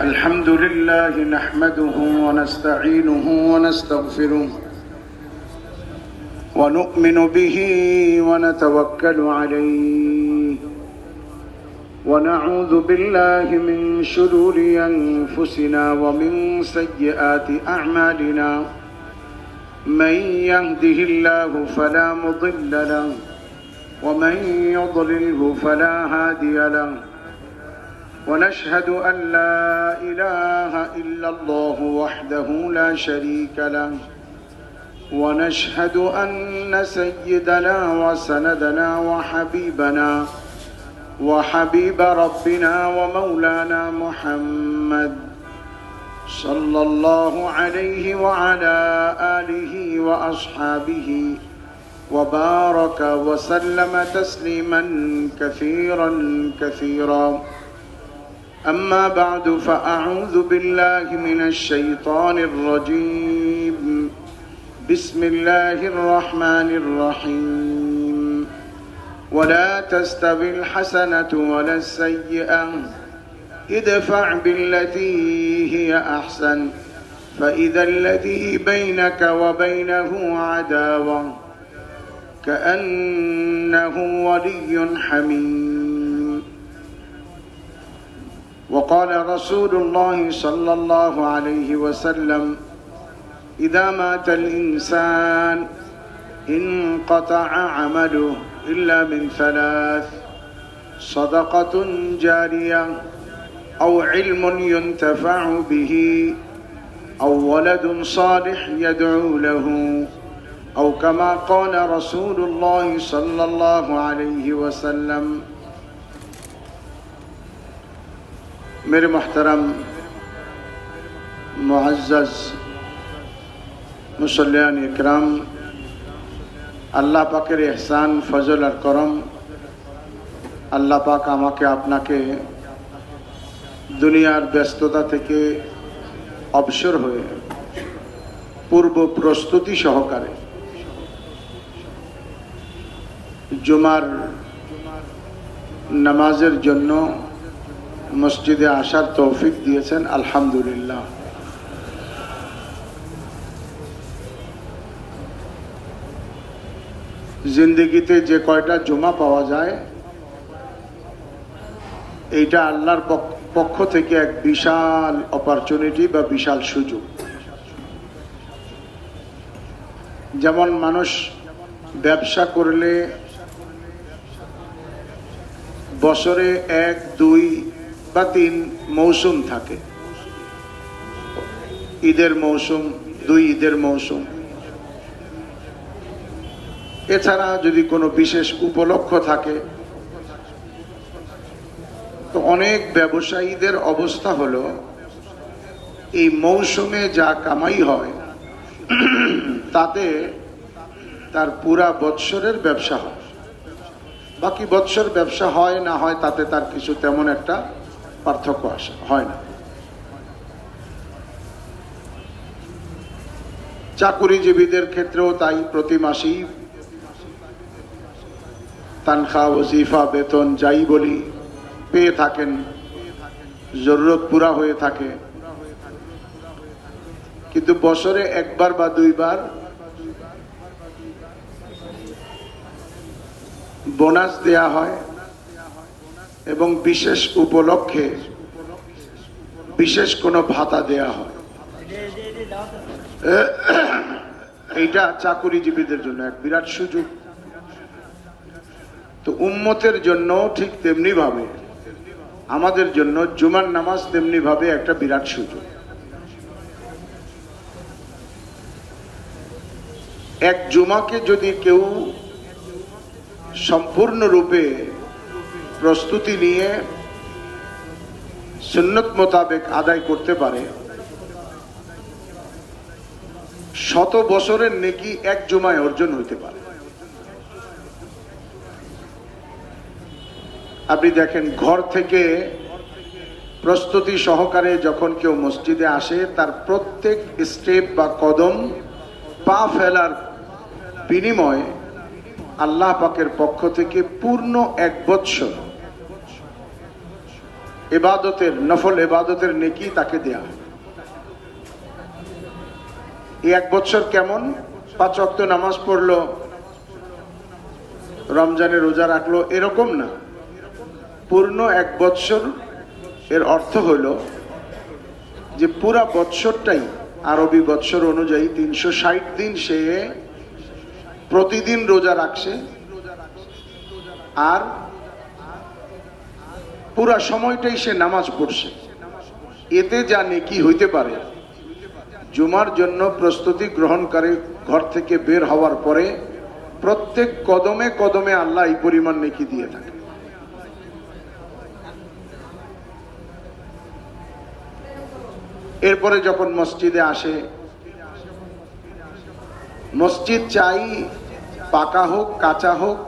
الحمد لله نحمده ونستعينه ونستغفره ونؤمن به ونتوكل عليه ونعوذ بالله من شرور أنفسنا ومن سيئات أعمالنا من يهده الله فلا مضل له ومن يضلله فلا هادي له ونشهد أن لا إله إلا الله وحده لا شريك له ونشهد أن سيدنا وسندنا وحبيب ربنا ومولانا محمد صلى الله عليه وعلى آله وأصحابه وبارك وسلم تسليما كثيرا أما بعد فأعوذ بالله من الشيطان الرجيم بسم الله الرحمن الرحيم ولا تستوي الحسنة ولا السيئة ادفع بالتي هي أحسن فإذا الذي بينك وبينه عداوة كأنه ولي حميم وقال رسول الله صلى الله عليه وسلم إذا مات الإنسان انقطع عمله إلا من ثلاث صدقة جارية أو علم ينتفع به أو ولد صالح يدعو له أو كما قال رسول الله صلى الله عليه وسلم मेरे मोहतरम मुअज़्ज़ज़ मुसल्लियान इकराम আল্লাহ পাকের ইহসান ফজল আর করম আল্লাহ পাক আমাকে আপনাকে দুনিয়ার ব্যস্ততা থেকে অবসর হয়ে পূর্ব প্রস্তুতি সহকারে জুমার নামাজের জন্য মসজিদে আসার তৌফিক দিয়েছেন আলহামদুলিল্লাহ। জিন্দেগিতে যে কয়টা জুমা পাওয়া যায় এইটা আল্লাহর পক্ষ থেকে এক বিশাল অপরচুনিটি বা বিশাল সুযোগ। যেমন মানুষ ব্যবসা করলে বছরে 1, 2 বা 3 মৌসুম থাকে, ঈদের মৌসুম, 2 ঈদের মৌসুম। এছাড়া যদি কোনো বিশেষ উপলক্ষ থাকে তো অনেক ব্যবসায়ীদের অবস্থা হলো এই মৌসুমে যা কামাই হয় তাতে তার পুরা বৎসরের ব্যবসা হয়, বাকি বৎসর ব্যবসা হয় না হয় তাতে তার কিছু তেমন একটা পার্থক্য হয় না। চাকুরিজীবীদের ক্ষেত্রেও তাই, প্রতি মাসেই তানখা, ওজিফা, বেতন যাই বলি পেয়ে থাকেন, জরুরত পুরা হয়ে থাকে। কিন্তু বছরে 1 বার বা 2 বার বোনাস দেয়া হয় এবং বিশেষ উপলক্ষে বিশেষ কোনো ভাতা দেয়া হয়। এইটা চাকুরিজীবীদের জন্য এক বিরাট সুযোগ। তো উম্মতের জন্য ঠিক তেমনি ভাবে আমাদের জন্য জুমার নামাজ তেমনি ভাবে একটা বিরাট সুযোগ। এক জুমাকে যদি কেউ সম্পূর্ণরূপে প্রস্তুতি নিয়ে সুন্নত মোতাবেক আদায় করতে পারে, 100 বছরের নেকি এক জুমায় অর্জন হইতে পারে। আপনি দেখেন, ঘর থেকে প্রস্তুতি সহকারে যখন কেউ মসজিদে আসে তার প্রত্যেক স্টেপ বা কদম পা ফেলার বিনিময়ে আল্লাহ পাকের পক্ষ থেকে পূর্ণ 1 বৎসর ইবাদতের, নফল ইবাদতের নেকি তাকে দেয়া হয়। এই 1 বছর কেমন? 5 ওয়াক্ত নামাজ পড়লো, রমজানে রোজা রাখলো, এরকম না। পূর্ণ 1 বছর এর অর্থ হলো যে পুরা বৎসরটাই আরবি বৎসর অনুযায়ী 360 দিন সে প্রতিদিন রোজা রাখছে, আর পুরা সময়টাই সে নামাজ পড়ছে। এতে যা নেকি হইতে পারে, জুমার জন্য প্রস্তুতি গ্রহণকারী ঘর থেকে বের হওয়ার পরে প্রত্যেক কদমে কদমে আল্লাহ এই পরিমাণ নেকি দিয়ে থাকে। এরপরে যখন মসজিদে আসে, মসজিদ চাই পাকা হোক, কাঁচা হোক,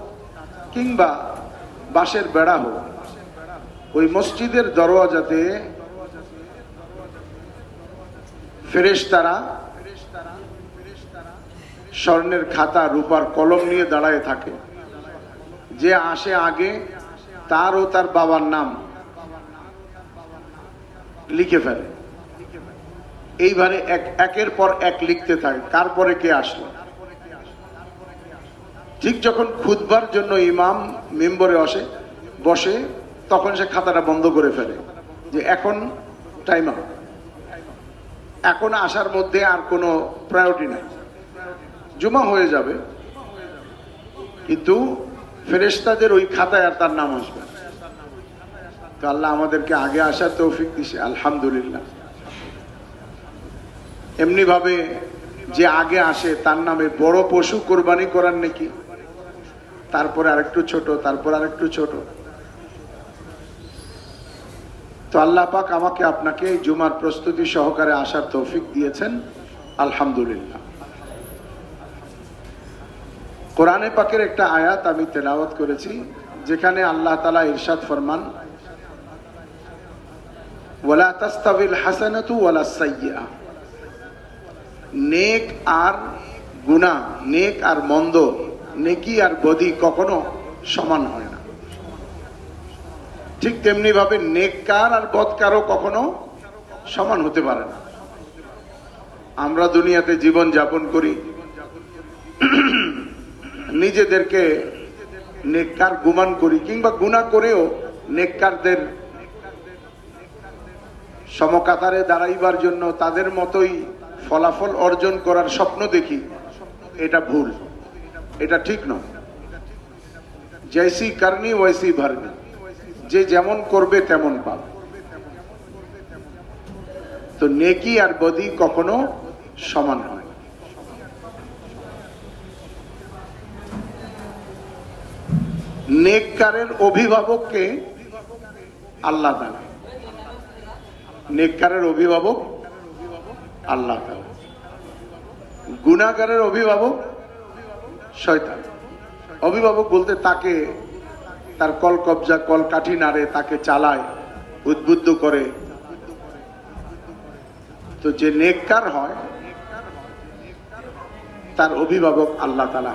কিংবা বাঁশের বেড়া হোক, ওই মসজিদের দরওয়াজাতে ফেরেশতারা স্বর্ণের খাতা, রূপার কলম নিয়ে দাঁড়ায় থাকে। যে আসে আগে তার ও তার বাবার নাম লিখে ফেলে। এইভাবে একের পর এক লিখতে থাকে কার পরে কে আসলো। ঠিক যখন খুতবার জন্য ইমাম মিম্বরে বসে, তখন সে খাতাটা বন্ধ করে ফেলে যে এখন টাইম আউট, এখন আসার মধ্যে আর কোনো প্রায়োরিটি নাই, জুমা হয়ে যাবে, কিন্তু ফেরেশতাদের ওই খাতায় আর তার নাম আসবে। তো আল্লাহ আমাদেরকে আগে আসার তৌফিক দিছে, আলহামদুলিল্লাহ। এমনি ভাবে যে আগে আসে তার নামে বড় পশু কোরবানি করার নাকি, তারপরে আরেকটু ছোট, তারপর আরেকটু ছোট। তো আল্লাহ পাক আমাকে আপনাকে জুমার প্রস্তুতি সহকারে আসার তৌফিক দিয়েছেন, আলহামদুলিল্লাহ। কোরআনে পাকের একটা আয়াত আমি তেলাওয়াত করেছি, যেখানে আল্লাহ তাআলা ইরশাদ ফরমান, ওয়ালা তাস্তাবিল হাসানাতু ওয়ালা সাইয়্যিআ। নেক আর গুনাহ, নেক আর মন্দ, নেকি আর বদি কখনো সমান হয় না। ঠিক তেমনি ভাবে নেককার আর বদকারও কখনো সমান হতে পারে না। আমরা দুনিয়াতে জীবন যাপন করি, নিজেদেরকে নেককার গুমান করি, কিংবা গুনাহ করেও নেককারদের সমকাতারে দাঁড়াইবার জন্য তাদের মতোই ফলাফল অর্জন করার স্বপ্ন দেখি। এটা ভুল, এটা ঠিক নয়। জৈসি করনি ওইসি ভরনি, যে যেমন করবে তেমন পাবে। তো নেকি আর বদি কখনো সমান হয়। নেককারের অভিভাবককে আল্লাহ তাআলা, নেককারের অভিভাবক আল্লাহ তাআলা, গুনাহগারের অভিভাবক শয়তান। অভিভাবক বলতে তাকে তার কল কবজা, কল কাঠি নাড়ে, তাকে চালায়, উদ্বুদ্ধ করে। তো যে নেককার হয় তার অভিভাবক আল্লাহ তাআলা।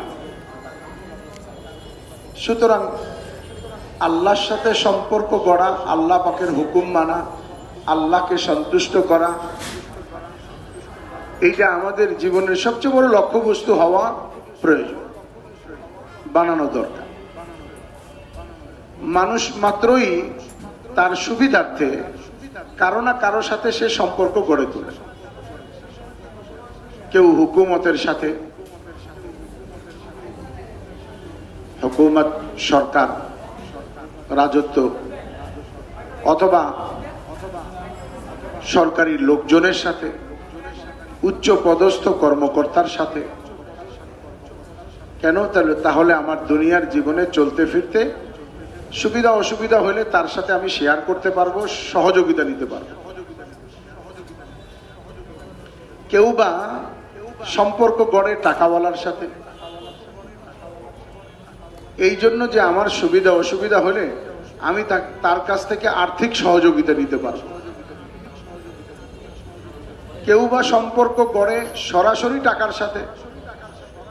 সুতরাং আল্লাহর সাথে সম্পর্ক গড়া, আল্লাহ পাকের হুকুম মানা, আল্লাহকে সন্তুষ্ট করা, এইটা আমাদের জীবনের সবচেয়ে বড় লক্ষ্যবস্তু হওয়া প্রয়োজন, বানানো দরকার। মানুষ মাত্রই তার সুবিধার্থে কারো না কারো সাথে সে সম্পর্ক গড়ে তোলে। কেউ হুকুমতের সাথে, হুকুমত সরকার, রাজত্ব, অথবা সরকারি লোকজনের সাথে, উচ্চ পদস্থ কর্মকর্তার সাথে। কেন? তাহলে আমার দুনিয়ার জীবনে চলতে ফিরতে সুবিধা অসুবিধা হলে তার সাথে আমি শেয়ার করতে পারবো, সহযোগিতা নিতে পারবো। কেউ বা সম্পর্ক গড়ে টাকাওয়ালার সাথে, এই জন্য যে আমার সুবিধা অসুবিধা হলে আমি তার কাছ থেকে আর্থিক সহযোগিতা নিতে পারবো। কেউ বা সম্পর্ক গড়ে সরাসরি টাকার সাথে,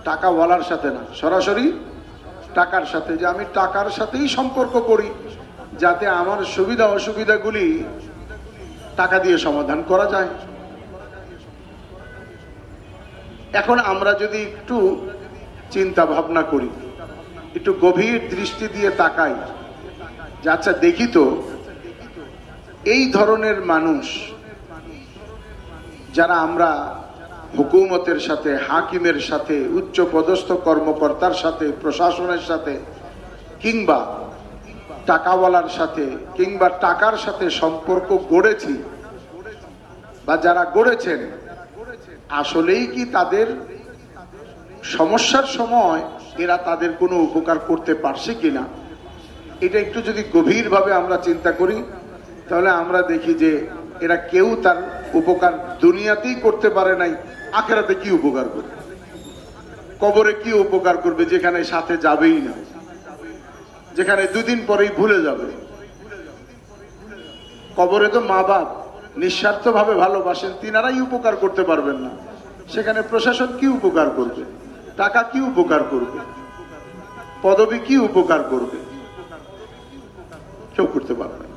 টাকাওয়ালার সাথে না, সরাসরি টাকার সাথে, যে আমি টাকার সাথেই সম্পর্ক করি, যাতে আমার সুবিধা অসুবিধাগুলি টাকা দিয়ে সমাধান করা যায়। এখন আমরা যদি একটু চিন্তা ভাবনা করি, একটু গভীর দৃষ্টি দিয়ে তাকাই যে আচ্ছা দেখি তো এই ধরনের মানুষ যারা আমরা হুকুমতের সাথে, হাকিমের সাথে, উচ্চ পদস্থ কর্মকর্তার সাথে, প্রশাসনের সাথে, কিংবা টাকাওয়ালার সাথে, কিংবা টাকার সাথে সম্পর্ক গড়েছি বা যারা গড়েছেন, আসলেই কি তাদের সমস্যার সময় এরা তাদের কোনো উপকার করতে পারছে কিনা, এটা একটু যদি গভীরভাবে আমরা চিন্তা করি তাহলে আমরা দেখি যে এরা কেউ তার উপকার দুনিয়াতেই করতে পারে নাই, আখেরাতে কি উপকার করবে, কবরে কি উপকার করবে, যেখানে সাথে যাবেই না, যেখানে দুদিন পরেই ভুলে যাবে। কবরে তো মা বাপ নিঃস্বার্থভাবে ভালোবাসেন, তিনারাই উপকার করতে পারবেন না, সেখানে প্রশাসন কি উপকার করবে, টাকা কি উপকার করবে, পদবি কি উপকার করবে, কেউ করতে পারবে না।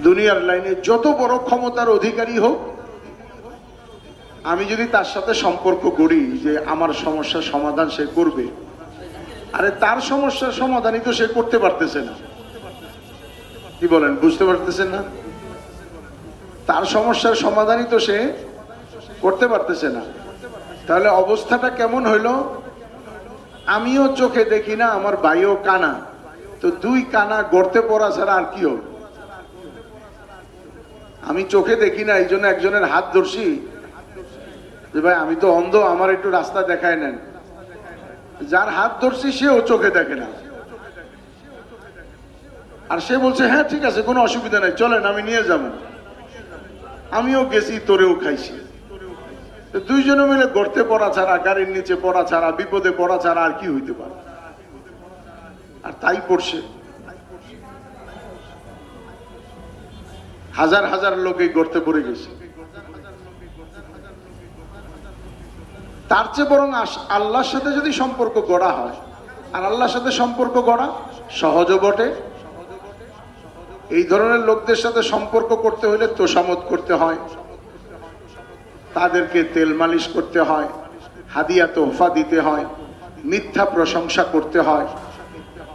দুনিয়ার লাইনে যত বড় ক্ষমতার অধিকারী হোক, আমি যদি তার সাথে সম্পর্ক করি যে আমার সমস্যার সমাধান সে করবে, আরে তার সমস্যার সমাধানই তো সে করতে পারতেছে না। কি বলেন, বুঝতে পারতেছেন না? তার সমস্যার সমাধানই তো সে করতে পারতেছে না। তাহলে অবস্থাটা কেমন হইল? আমিও চোখে দেখি না, আমার ভাইও কানা, তো দুই কানা গড়তে পড়া ছাড়া আর কি হবে? আমি চোখে দেখি না, এই জন্য একজনের হাত ধরছি যে ভাই আমি তো অন্ধ, আমার একটু রাস্তা দেখায় নেন। যার হাত ধরছি সেও চোখে দেখে না, আর সে বলছে হ্যাঁ ঠিক আছে কোনো অসুবিধা নাই, চলেন আমি নিয়ে যাব। আমিও গেছি, তোরেও খাইছি। দুইজনে মিলে গড়তে পড়া ছাড়া, গাড়ির নিচে পড়া ছাড়া, বিপদে পড়া ছাড়া আর কি হইতে পারে? আর তাই পড়ছে। হাজার হাজার লোক এই গড়তে পড়ে গেছে। তার চেয়ে বরং আল্লাহর সাথে যদি সম্পর্ক গড়া হয়, আর আল্লাহর সাথে সম্পর্ক গড়া সহজও বটে। এই ধরনের লোকদের সাথে সম্পর্ক করতে হলে তোষামত করতে হয়, তাদেরকে তেল মালিশ করতে হয়, হাদিয়া তোহফা দিতে হয়, মিথ্যা প্রশংসা করতে হয়,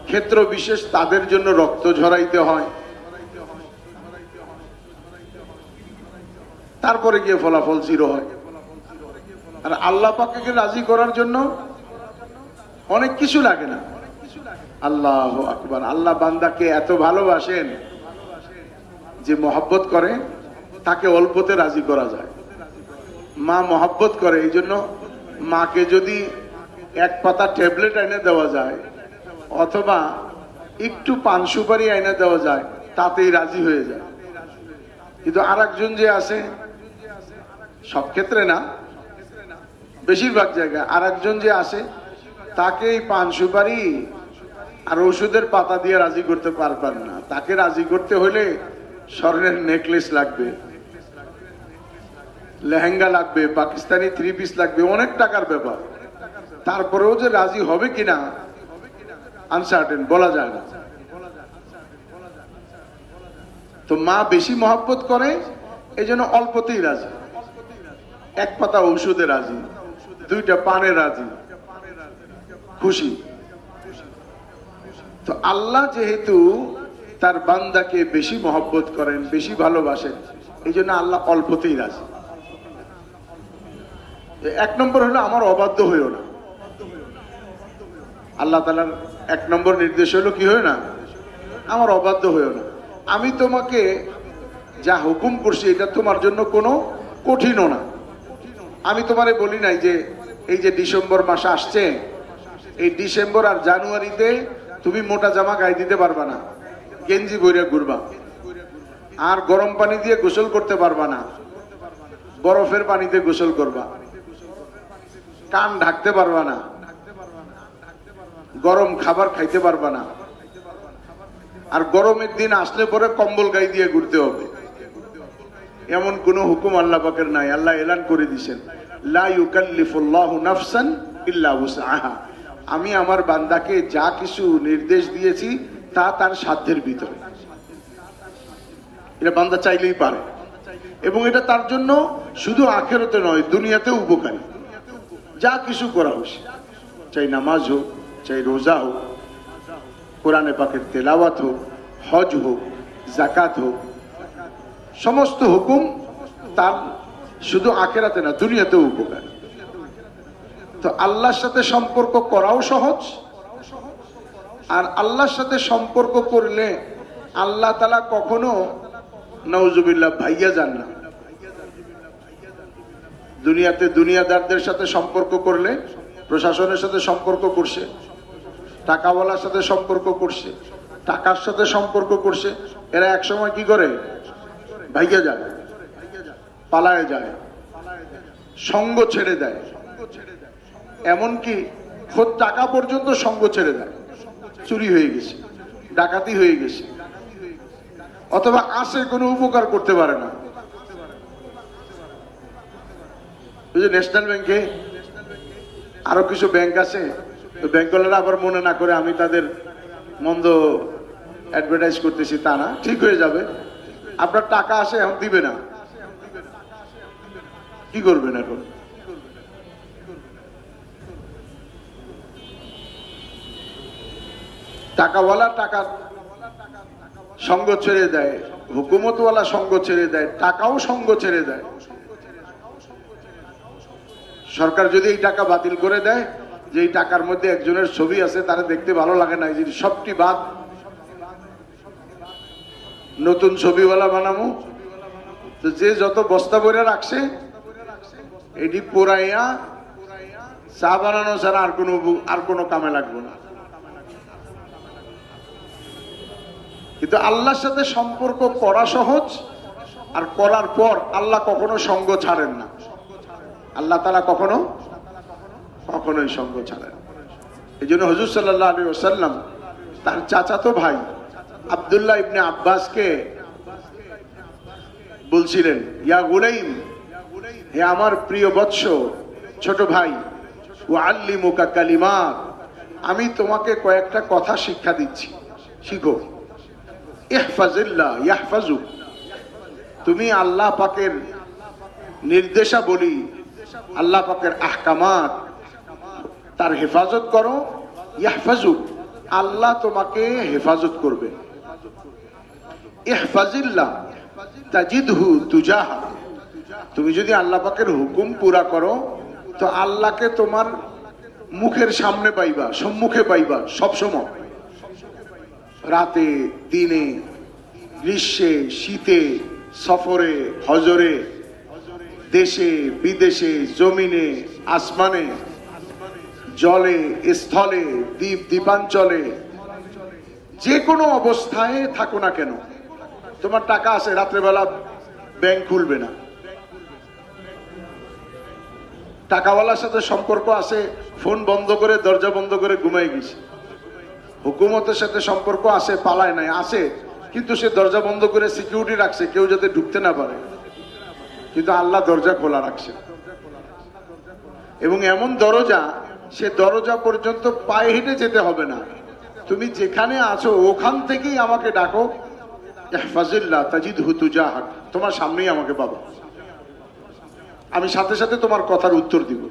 ক্ষেত্র বিশেষ তাদের জন্য রক্ত ঝরাইতে হয়, তারপরে গিয়ে ফলাফল জিরো হয়। আর আল্লাহ পাককে রাজি করার জন্য অনেক কিছু লাগে না। আল্লাহু আকবার। আল্লাহ বান্দাকে এত ভালোবাসেন যে মহব্বত করে তাকে অল্পতে রাজি করা যায়। মা মহব্বত করে, এই জন্য মাকে যদি এক পাতা ট্যাবলেট এনে দেওয়া যায় অথবা একটু পান সুপারি এনে দেওয়া যায় তাতেই রাজি হয়ে যায়। কিন্তু আর একজন যে আছে, সব ক্ষেত্রে না, বেশিরভাগ জায়গায় আর একজন যে আসে তাকে এই পান সুপারি আর ওষুধের পাতা দিয়ে রাজি করতে পারবেন না। তাকে রাজি করতে হলে স্বর্ণের নেকলেস লাগবে, লেহেঙ্গা লাগবে, পাকিস্তানি 3 পিস লাগবে, অনেক টাকার ব্যাপার। তারপরেও যে রাজি হবে কিনা আনসার্টেন, বলা যায় না। তো মা বেশি মহব্বত করে, এই জন্য অল্পতেই রাজি। এক পাতা ঔষধে রাজি, 2টা পানে রাজি, খুশি। তো আল্লাহ যেহেতু তার বান্দাকে বেশি মহব্বত করেন, বেশি ভালোবাসেন, এই জন্য আল্লাহ অল্পতেই রাজি। 1 নম্বর হলো আমার অবাধ্য হইও না। আল্লাহ তাআলার 1 নম্বর নির্দেশ হলো কি হইও না, আমার অবাধ্য হইও না। আমি তোমাকে যা হুকুম করছি এটা তোমার জন্য কোনো কঠিনও না। আমি তোমারে বলি নাই যে এই যে ডিসেম্বর মাস আসছে, এই ডিসেম্বর আর জানুয়ারিতে তুমি মোটা জামা গায়ে দিতে পারবা না, গেঞ্জি বইরে ঘুরবা, আর গরম পানি দিয়ে গোসল করতে পারবা না, বরফের পানিতে গোসল করবা, কান ঢাকতে পারবা না, গরম খাবার খাইতে পারবা না, আর গরমের দিন আসলে পরে কম্বল গায়ে দিয়ে ঘুরতে হবে। এমন কোন হুকুম আল্লাহ পাকের নাই। আল্লাহ এলান করে দিয়েছেন, লা ইউকাল্লিফুল্লাহু নাফসান ইল্লা উসআহা। আমি আমার বান্দাকে যা কিছু নির্দেশ দিয়েছি তা তার সাধ্যের ভিতরে। এটা বান্দা চাইলেই পারে, এবং এটা তার জন্য শুধু আখেরাতে নয়, দুনিয়াতেও উপকারী। যা কিছু করা হোক, চাই নামাজ হোক, চাই রোজা হোক, কোরআনে পাকের তেলাওয়াত হোক, হজ হোক, জাকাত হোক, সমস্ত হুকুম তার শুধু আখেরাতে না, দুনিয়াতেও উপকার। তো আল্লাহর সাথে সম্পর্ক করাও সহজ, আর আল্লাহর সাথে সম্পর্ক করলে আল্লাহ তাআলা কখনো নাউজুবিল্লাহ ভাইয়া যান না। দুনিয়াতে দুনিয়াদারদের সাথে সম্পর্ক করলে, প্রশাসনের সাথে সম্পর্ক করছে, টাকাওয়ালার সাথে সম্পর্ক করছে, টাকার সাথে সম্পর্ক করছে, এরা একসময় কি করে? ভাইয়া যায়, পালায় যায়, সঙ্গ ছেড়ে দেয়, এমনকি খোদ টাকা পর্যন্ত সঙ্গ ছেড়ে দেয়। চুরি হয়ে গেছে, ডাকাতি হয়ে গেছে, অথবা আসে কোনো উপকার করতে পারে না। ওই যে ন্যাশনাল ব্যাংকে আরো কিছু ব্যাংক আছে, ব্যাংকওয়ালারা আবার মনে না করে আমি তাদের মন্দ অ্যাডভার্টাইজ করতেছি, তা না, ঠিক হয়ে যাবে। আপনার টাকা আসে, এখন দিবে না, কি করবেন এখন? টাকাওয়ালা টাকার সঙ্গ ছেড়ে দেয়, হুকুমতওয়ালা সঙ্গ ছেড়ে দেয়, টাকাও সঙ্গ ছেড়ে দেয়। সরকার যদি এই টাকা বাতিল করে দেয়, যে এই টাকার মধ্যে একজনের ছবি আছে, তারা দেখতে ভালো লাগে না, যদি সবটি বাদ, নতুন ছবিওয়ালা বানামো, তো যে যত বস্তা ভরে রাখছে এটি পোড়াইয়া চা বানানো ছাড়া আর কোনো কামে লাগবে না। কিন্তু আল্লাহর সাথে সম্পর্ক করা সহজ, আর করার পর আল্লাহ কখনো সঙ্গ ছাড়েন না। আল্লাহ তাআলা কখনোই সঙ্গ ছাড়েন। এই জন্য হুজুর সাল্লাল্লাহু আলাইহি ওয়াসাল্লাম তার চাচাতো ভাই আব্দুল্লাহ ইবনে আব্বাসকে বলছিলেন, ইয়া গুলাইম, হে আমার প্রিয় বৎস, ছোট ভাই, উআল্লিমুকা কালিমাত, আমি তোমাকে কয়েকটা কথা শিক্ষা দিচ্ছি, শিখো। ইহফাজিল্লাহ ইয়াহফাজুক, তুমি আল্লাহ পাকের নির্দেশাবলী, আল্লাহ পাকের আহকামাত, তার হেফাজত করো। ইয়াহফাজুক, আল্লাহ তোমাকে হেফাজত করবে। ইহফাজিল্লাহ তাজিদহু তুজাহা, তুমি যদি আল্লাহ পাকের হুকুম পুরা করো তো আল্লাহকে তোমার মুখের সামনে পাইবা, সম্মুখে পাইবা সবসময়, রাতে, দিনে, গ্রীষ্মে, শীতে, সফরে, হজরে, দেশে, বিদেশে, জমিনে, আসমানে, জলে, স্থলে, দ্বীপ দ্বীপাঞ্চলে, যে কোনো অবস্থায় থাকো না কেন, তোমার টাকা আছে, রাত্রেবেলা ব্যাংক খুলবে না। টাকাওয়ালার সাথে সম্পর্ক আছে, ফোন বন্ধ করে, দরজা বন্ধ করে ঘুমাই গেছে। হুকুমতের সাথে সম্পর্ক আছে, পালায় নাই, আছে, কিন্তু সে দরজা বন্ধ করে সিকিউরিটি রাখছে, কেউ যাতে ঢুকতে না পারে। কিন্তু আল্লাহ দরজা খোলা রাখছে, এবং এমন দরজা, সে দরজা পর্যন্ত পায়ে হেঁটে যেতে হবে না। তুমি যেখানে আছো ওখান থেকেই আমাকে ডাকো, ইহফাজিল্লাহ তাজিদহু তুজাহাক, তোমার সামনেই আমাকে পাবো, আমি সাথে সাথে তোমার কথার উত্তর দিব।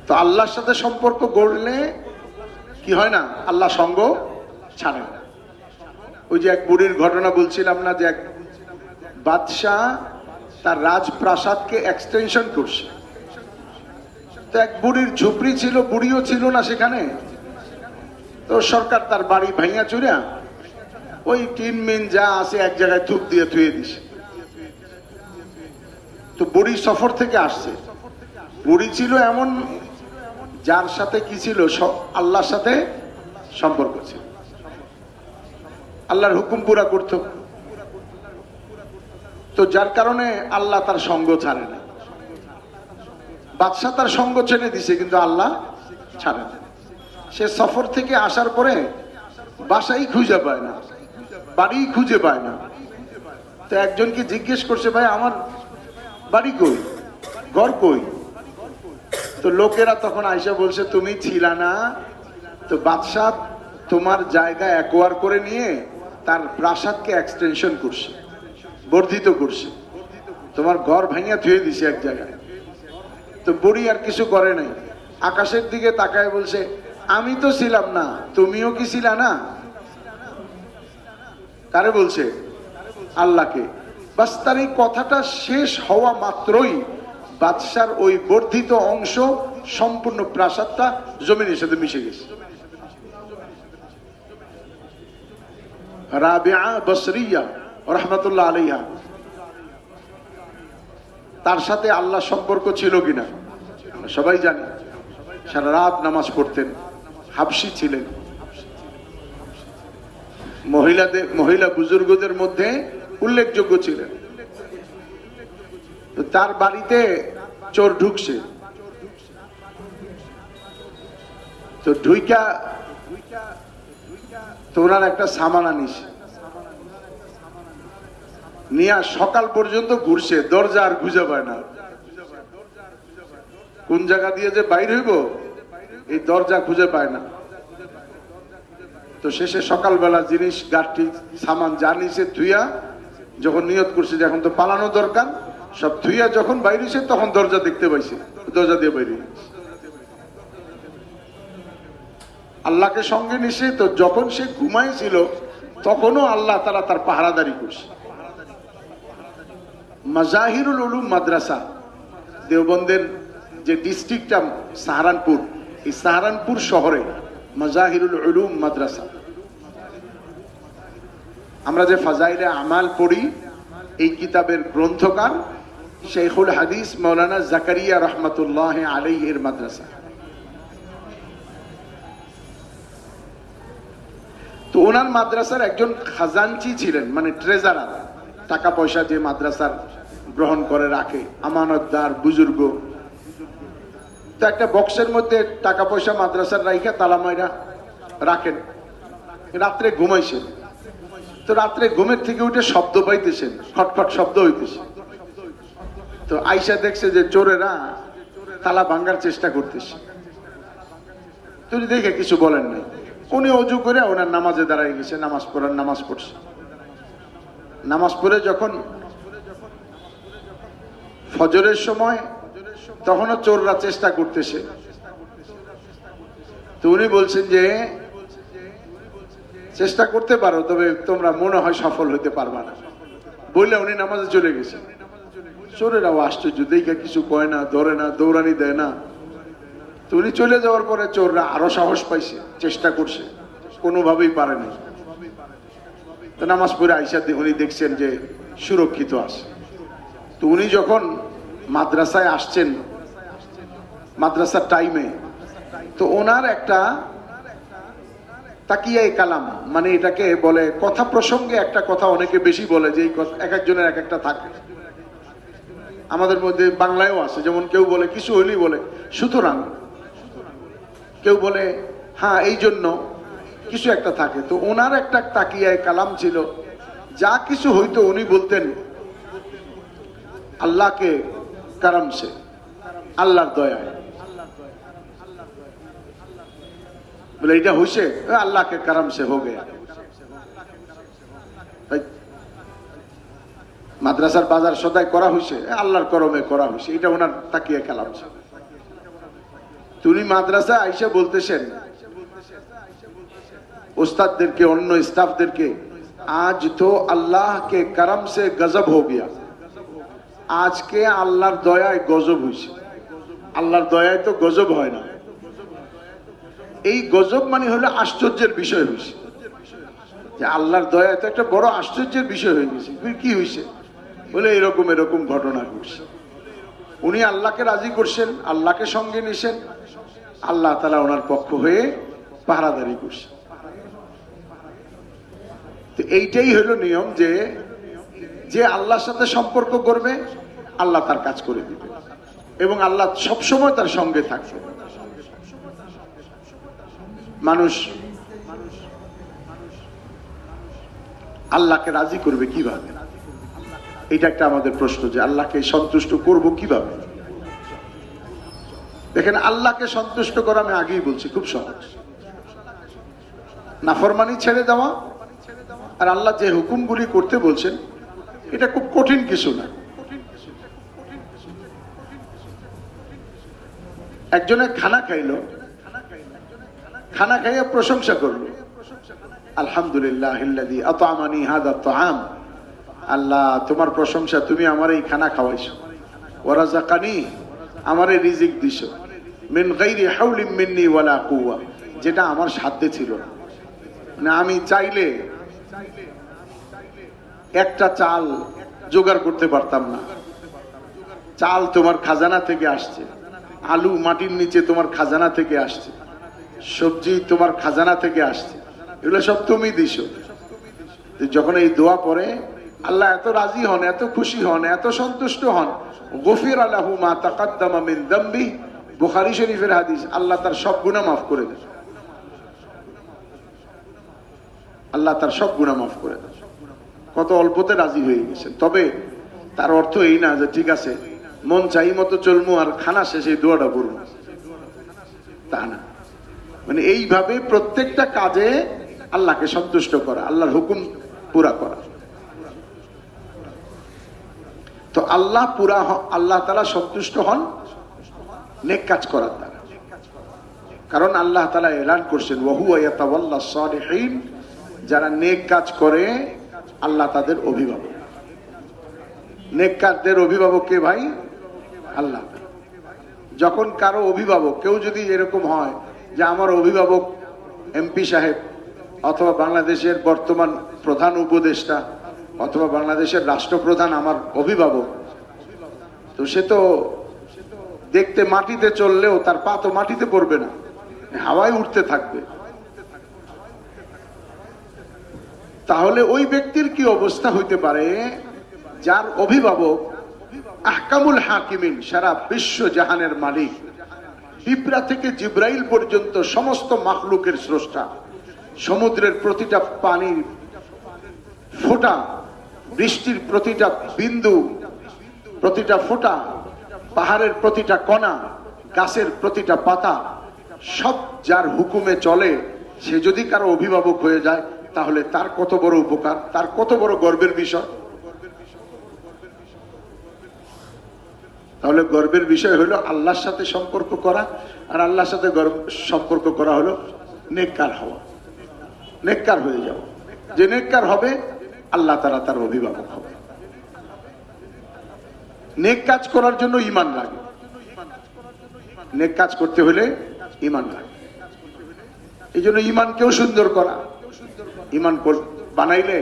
তো আল্লাহর সাথে সম্পর্ক গড়লে কি হয় না, আল্লাহ সঙ্গ ছাড়ে না। ওই যে এক বুড়ির ঘটনা বলছিলাম না, যে এক বাদশাহ তার রাজপ্রাসাদকে এক্সটেনশন করছে। তো এক বুড়ির ঝুপড়ি ছিল, বুড়িও ছিল না সেখানে। তো সরকার তার বাড়ি ভাঙা চুরা ওই টিন মিন যা আছে এক জায়গায় থুপ দিয়ে থুয়ে দিছে। তো বুড়ি সফর থেকে আসছে, বুড়ি ছিল এমন যার সাথে কি ছিল, আল্লাহর সাথে সম্পর্ক ছিল, আল্লাহর হুকুম পুরা করত। তো যার কারণে আল্লাহ তার সঙ্গ ছাড়ে না। বাদশাহ তার সঙ্গ ছেড়ে দিছে, কিন্তু আল্লাহ ছাড়ে না। সে সফর থেকে আসার পরে বাসাই খুঁজে পায় না, বাড়ি খুঁজে পায় না। তো একজনকে জিজ্ঞেস করছে, ভাই আমার বাড়ি কই? ঘর কই? তো লোকেরা তখন আইসা বলছে তুমি ছিলা না, তো বাদশাহ তোমার জায়গা অ্যাকোয়ার করে নিয়ে তার প্রাসাদকে এক্সটেনশন করছে, বর্ধিত করছে, তোমার ঘর ভাঙিয়া ধুয়ে দিছে এক জায়গায়। তো বুড়ি আর কিছু করে নাই, আকাশের দিকে তাকায় বলছে আমি তো ছিলাম না, তুমিও কি ছিলা না? কারে বলছে? আল্লাহকে। বাস তার এই কথাটা শেষ হওয়া মাত্রই বাদশার ওই বর্ধিত অংশ সম্পূর্ণ প্রাসাদটা জমিনের সাথে মিশে গেছে। রাবিআ বসরিয়া রাহমাতুল্লাহ আলাইহা, তার সাথে আল্লাহ সম্পর্ক ছিল কিনা সবাই জানি। সারা রাত নামাজ পড়তেন, হাবশি ছিলেন, মহিলা বুজুর্গদের মধ্যে উল্লেখযোগ্য ছিলেন। তো তার বাড়িতে চোর ঢুকছে, তো ঢুইকা তো ওনার একটা সামান আনিস নিয়ে সকাল পর্যন্ত ঘুরছে, দরজা আর খুঁজে পায় না। কোন জায়গা দিয়ে যে বাইর হইব এই দরজা খুঁজে পায় না। তো শেষে সকালবেলা জিনিস গাঠি সামান যা নিছে ধুইয়া, যখন নিয়ত করছে যে এখন তো পালানো দরকার, সব ধুইয়া যখন বাইরেছে তখন দরজা দেখতে পাইছে, দরজা দিয়ে বাইরে আল্লাহকে সঙ্গে নিছে। তো যখন সে ঘুমাইছিল তখনও আল্লাহ তাআলা তার পাহারাদারি করছে। মাজাহিরুল উলুম মাদ্রাসা দেওবন্দের যে ডিস্ট্রিক্টটা সাহারানপুর, এই সাহারানপুর শহরে মাজাহিরুল উলুম মাদ্রাসা। আমরা যে ফাজাইলে আমাল পড়ি, এই কিতাবের গ্রন্থকার শেখুল হাদিস মাওলানা জাকারিয়া রহমাতুল্লাহ আলাইহির মাদ্রাসা। তো ওনার মাদ্রাসার একজন খাজানচি ছিলেন, মানে ট্রেজারার, টাকা পয়সা যে মাদ্রাসার গ্রহণ করে রাখে, আমানতদার বুজুর্গ। তো একটা বক্সের মধ্যে টাকা পয়সা মাদ্রাসার রাইখা তালা মাইরা রাখেন। রাত্রে ঘুমাইছেন, তো রাত্রে ঘুমের থেকে উঠে শব্দ পাইতেছেন, খটখট শব্দ হইতেছে। তো আইসা দেখছে যে চোরেরা তালা ভাঙ্গার চেষ্টা করতেছে। তুমি দেখে কিছু বলেন নাই, উনি অজু করে ওনার নামাজে দাঁড়ায় গেছে, নামাজ পড়ার নামাজ পড়ছে। নামাজ পড়ে যখন ফজরের সময়, তখনও চোররা চেষ্টা করতেছে। তো উনি বলছেন যে চেষ্টা করতে পারো, তবে তোমরা মনে হয় সফল হইতে পারবা না, বললে উনি নামাজে চলে গেছে। চোরেরাও আশ্চর্য, দেখে কিছু কয় না, ধরে না, দৌড়ানি দেয় না। তো উনি চলে যাওয়ার পরে চোররা আরো সাহস পাইছে, চেষ্টা করছে, কোনোভাবেই পারেনি। তো নামাজ পড়ে আইসা উনি দেখছেন যে সুরক্ষিত আছে। তো উনি যখন মাদ্রাসায় আসছেন, মাদ্রাসার টাইমে, তো ওনার একটা তাকিয়ায়ে কালাম, মানে এটাকে বলে কথা প্রসঙ্গে একটা কথা অনেকে বেশি বলে, যে এই কথা এক একজনের এক একটা থাকে। আমাদের মধ্যে বাংলায়ও আছে, যেমন কেউ বলে কিছু হইলেই বলে সুতরাং, কেউ বলে হ্যাঁ এই জন্য, কিছু একটা থাকে। তো ওনার একটা তাকিয়ায়ে কালাম ছিল, যা কিছু হইতো উনি বলতেন আল্লাহকে কারাম সে, আল্লাহর দয়ায়। বলে এটা হইছে আল্লাহকে কারাম সে হো গয়া। মাদ্রাসার বাজার সদাই করা হয়েছে, আল্লাহর করমে করা হয়েছে, এটা ওনার তাকিয়ে কালাম ছিল। তিনি মাদ্রাসা আইসা বলতেছেন উস্তাদদেরকে, অন্য স্টাফদেরকে, আজ তো আল্লাহ কে করম সে গজব হো গিয়া, আজকে আল্লাহর দয়ায় গজব হয়েছে। আল্লাহর দয়ায় তো গজব হয় না, এই গজব মানে হলো আশ্চর্যের বিষয় হয়েছে, যে আল্লাহর দয়ায় তো একটা বড় আশ্চর্যের বিষয় হয়ে গেছে। কি হয়েছে? বলে এরকম এরকম ঘটনা ঘটছে। উনি আল্লাহকে রাজি করছেন, আল্লাহকে সঙ্গে নিছেন, আল্লাহ তাআলা ওনার পক্ষ হয়ে পাহারাদারি করছে। তো এইটাই হলো নিয়ম, যে যে আল্লাহর সাথে সম্পর্ক করবে আল্লাহ তার কাজ করে দিবে, এবং আল্লাহ সবসময় তার সঙ্গে থাকবে। মানুষ আল্লাহকে রাজি করবে কিভাবে? এটা একটা আমাদের প্রশ্ন, যে আল্লাহকে সন্তুষ্ট করব কিভাবে? দেখেন, আল্লাহকে সন্তুষ্ট করা আমি আগেই বলছি খুব সহজ। নাফরমানি ছেড়ে দেওয়া আর আল্লাহ যে হুকুমগুলি করতে বলছেন এটা খুব কঠিন কিছু না। একজনে খানা খাইলো, খানা খাইয়া প্রশংসা করলো, আলহামদুলিল্লাহ আতআমানি হাদা তাআম, আল্লাহ তোমার প্রশংসা, তুমি আমার এই খানা খাওয়াইছো, ওয়া রাযাকানি, আমারে রিজিক দিছো, মিন গায়রি হাওলিন মিন্নি ওয়ালা কুওয়া, যেটা আমার সাধ্যে ছিল না। মানে আমি চাইলে একটা চাল জোগাড় করতে পারতাম না, চাল তোমার খাজানা থেকে আসছে, আলু মাটির নিচে তোমার খাজানা থেকে আসছে, সবজি তোমার খাজানা থেকে আসছে, এগুলো সব তুমি দিছো। যখন এই দোয়া পড়ে আল্লাহ এত রাজি হন, এত খুশি হন, এত সন্তুষ্ট হন, গফিরা লাহু মা তাকাদ্দামা মিন যামবি, বুখারী শরীফের হাদিস, আল্লাহ তার সব গুনাহ মাফ করে দেন। আল্লাহ তার সব গুনাহ মাফ করে দেন। কত অল্পতে রাজি হয়ে গেছেন। তবে তার অর্থ এই না যে ঠিক আছে মন চাই মতো চলমু আর খানা শেষে দোয়াটা করবো, তা না। মানে এইভাবে প্রত্যেকটা কাজে আল্লাহকে সন্তুষ্ট করা, আল্লাহর হুকুম পুরা করা। তো আল্লাহ আল্লাহ তাআলা সন্তুষ্ট হন নেক কাজ করার দ্বারা। কারণ আল্লাহ তাআলা এলান করছেন ওয়া হুয়া ইয়াতাওয়াল্লাস সালিহিন, যারা নেক কাজ করে আল্লাহ তাদের অভিভাবক। নেক কাজদের অভিভাবক কে ভাই? আল্লাহ। যখন কারো অভিভাবক, কেউ যদি এরকম হয় যে আমার অভিভাবক এমপি সাহেব অথবা বাংলাদেশের বর্তমান প্রধান উপদেষ্টা অথবা বাংলাদেশের রাষ্ট্রপ্রধান আমার অভিভাবক, তো সে তো দেখতে মাটিতে চললেও তার পা তো মাটিতে পড়বে না, হাওয়ায় উঠতে থাকবে। তাহলে ওই ব্যক্তির কি অবস্থা হইতে পারে যার অভিভাবক আহকামুল হাকিমিন, সারা বিশ্ব জাহানের মালিক, পিঁপড়া থেকে জিব্রাইল পর্যন্ত সমস্ত মাখলুকের স্রষ্টা, সমুদ্রের প্রতিটা পানির ফোঁটা, বৃষ্টির প্রতিটা বিন্দু, প্রতিটা ফোঁটা, পাহাড়ের প্রতিটা কণা, গাছের প্রতিটা পাতা, সব যার হুকুমে চলে, সে যদি কারো অভিভাবক হয়ে যায় তাহলে তার কত বড় উপকার, তার কত বড় গর্বের বিষয়। তাহলে গর্বের বিষয় হলো আল্লাহর সাথে সম্পর্ক করা, আর আল্লাহর সাথে সম্পর্ক করা হলো নেককার হওয়া, নেককার হয়ে যাওয়া। যে নেককার হবে আল্লাহ তাআলা তার অভিভাবক হবে। নেক কাজ করার জন্য ঈমান লাগে, নেক কাজ করতে হলে ঈমান লাগে। এই জন্য ঈমানকেও সুন্দর করা, ঈমান বানাইলে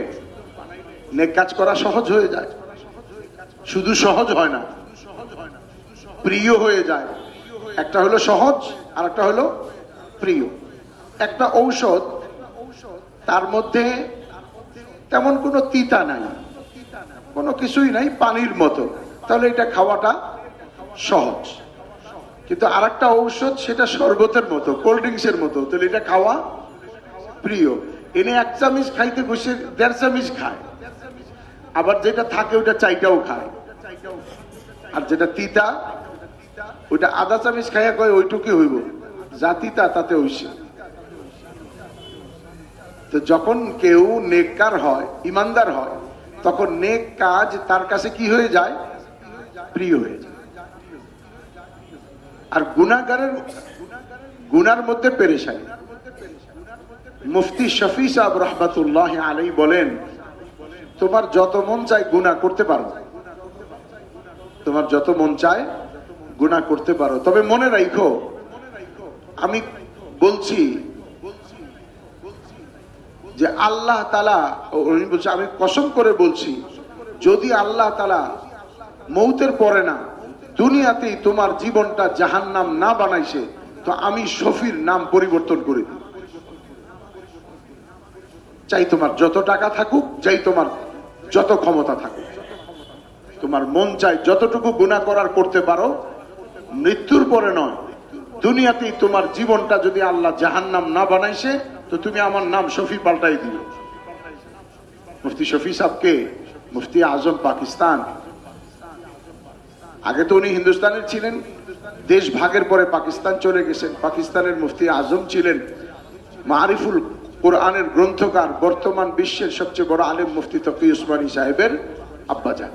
নেক কাজ করা সহজ হয়ে যায়। শুধু সহজ হয় না, প্রিয় হয়ে যায়। একটা হলো সহজ আর একটা হলো প্রিয়। একটা ঔষধ, তার মধ্যে তেমন কোনো তিতা নাই, কোনো কিছুই নাই, পানির মতো, তাহলে এটা খাওয়াটা সহজ। কিন্তু আর একটা ঔষধ, সেটা শরবতের মতো, কোল্ড ড্রিঙ্কসের মতো, তাহলে এটা খাওয়া প্রিয়। এনে এক চামচ খাইতে বসে 1.5 চামচ খায়, আবার যেটা থাকে ওটা চাইটাও খায়। আর যেটা তিতা ওইটা আধা চামচ খাইয়া কয় ওইটুকু হইব, যা তিতা তাতে হইছে। তো যখন কেউ নেককার হয়, ইমানদার হয়, তখন নেক কাজ তার কাছে কি হয়ে যায়? প্রিয় হয়ে যায়। আর গুনাহগারের গুনার মধ্যে পেরেশানি। মুফতি শফি সাহেব রহমাতুল্লাহ আলাইহি বলেন, তোমার যত মন চায় গুনাহ করতে পারো, তোমার যত মন চায় গুনাহ করতে পারো, তবে মনে রাখো, আমি বলছি যে আল্লাহ তাআলা, উনি বলছে আমি কসম করে বলছি, যদি আল্লাহ তাআলা মৌতের পরে না দুনিয়াতেই তোমার জীবনটা জাহান্নাম না বানাইছে, তো আমি শফির নাম পরিবর্তন করে দিই। চাই তোমার যত টাকা থাকুক, চাই তোমার যত ক্ষমতা থাকুক, তোমার মন চাই যতটুকু গুনাহ করার করতে পারো, মৃত্যুর পরে নয়, দুনিয়াতেই তোমার জীবনটা যদি আল্লাহ জাহান্নাম না বানাইছে, তো তুমি আমার নাম শফি পাল্টাই দিও। মুফতি শফি সাহেবকে মুফতি আজম পাকিস্তান, আগে তো উনি হিন্দুস্তানের ছিলেন, দেশ ভাগের পরে পাকিস্তান চলে গেছেন, পাকিস্তানের মুফতি আজম ছিলেন মারিফুল কোরআনের গ্রন্থকার, বর্তমান বিশ্বের সবচেয়ে বড় আলেম মুফতি তকি উসমানী সাহেবের আব্বাজান।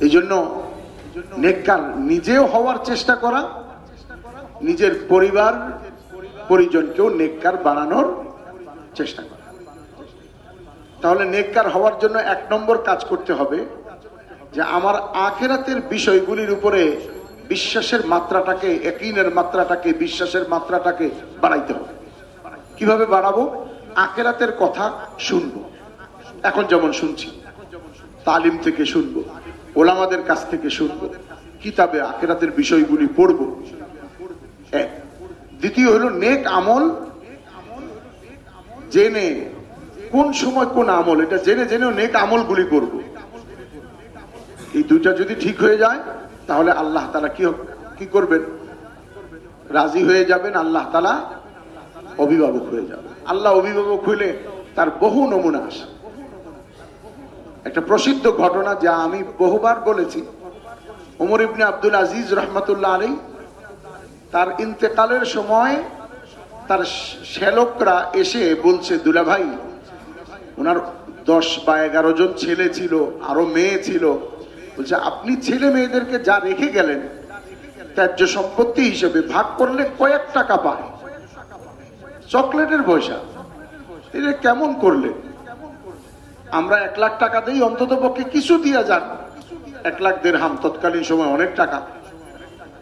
এই জন্য নেককার নিজেও হওয়ার চেষ্টা করা, নিজের পরিবার পরিজনকেও নেককার বানানোর চেষ্টা করা। তাহলে নেককার হওয়ার জন্য 1 নম্বর কাজ করতে হবে যে আমার আখিরাতের বিষয়গুলির উপরে বিশ্বাসের মাত্রাটাকে, ইয়াকিনের মাত্রাটাকে, বিশ্বাসের মাত্রাটাকে বাড়াইতে হবে। কিভাবে বাড়াবো? আখিরাতের কথা শুনবো, এখন যেমন শুনছি, তালিম থেকে শুনবো, ওলামাদের কাছ থেকে শুনবো, কিতাবে আখিরাতের বিষয়গুলি পড়বো। এক। দ্বিতীয় হলো নেক আমল জেনে, কোন সময় কোন আমল, এটা জেনে জেনেও নেক আমলগুলি করব। এই দুইটা যদি ঠিক হয়ে যায় তাহলে আল্লাহ তাআলা কি করবেন? রাজি হয়ে যাবেন। আল্লাহ তাআলা অভিভাবক হয়ে যাবে। আল্লাহ অভিভাবক হইলে তার বহু নমুনা আসে। একটা প্রসিদ্ধ ঘটনা যা আমি বহুবার বলেছি, ওমর ইবনে আব্দুল আজিজ রহমতুল্লাহ আলাইহি তার ইন্তেকালের সময় তার শ্যালকরা এসে বলছে, দুলা ভাই, ওনার 10 বা 11 জন ছেলে ছিল, আরো মেয়ে ছিল, বলছে আপনি ছেলে মেয়েদেরকে যা রেখে গেলেন ত্যায্য সম্পত্তি হিসেবে ভাগ করলে কয়েক টাকা পায়, চকলেটের পয়সা, এটা কেমন করলে? আমরা 1 লাখ টাকা দিই, অন্তত পক্ষে কিছু দিয়া যান। 1 লাখ দিরহাম তৎকালীন সময় অনেক টাকা।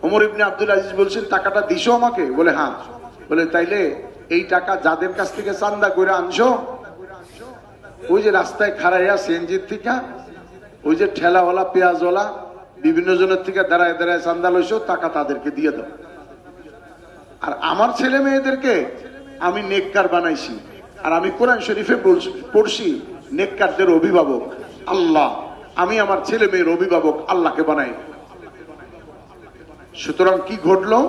ওমর ইবনে আব্দুল আজিজ বলছেন, টাকাটা দিছো আমাকে? বলে হ্যাঁ। বলে তাইলে এই টাকা যাদের কাছ থেকে চান্দা করে আনছো, ওই যে রাস্তায় খাড়াইয়া সিএনজির থেকে, ওই যে ঠেলাওয়ালা, পেঁয়াজওয়ালা, বিভিন্ন জনের থেকে দাঁড়ায় দাঁড়ায় চান্দা লইছো, টাকা তাদেরকে দিয়ে দাও। আর আমার ছেলে মেয়েদেরকে আমি নেককার বানাইছি, আর আমি কোরআন শরীফে পড়ছি নেককারদের অভিভাবক আল্লাহ, আমি আমার ছেলে মেয়ের অভিভাবক আল্লাহকে বানাই। সুতরাং কি ঘটলো?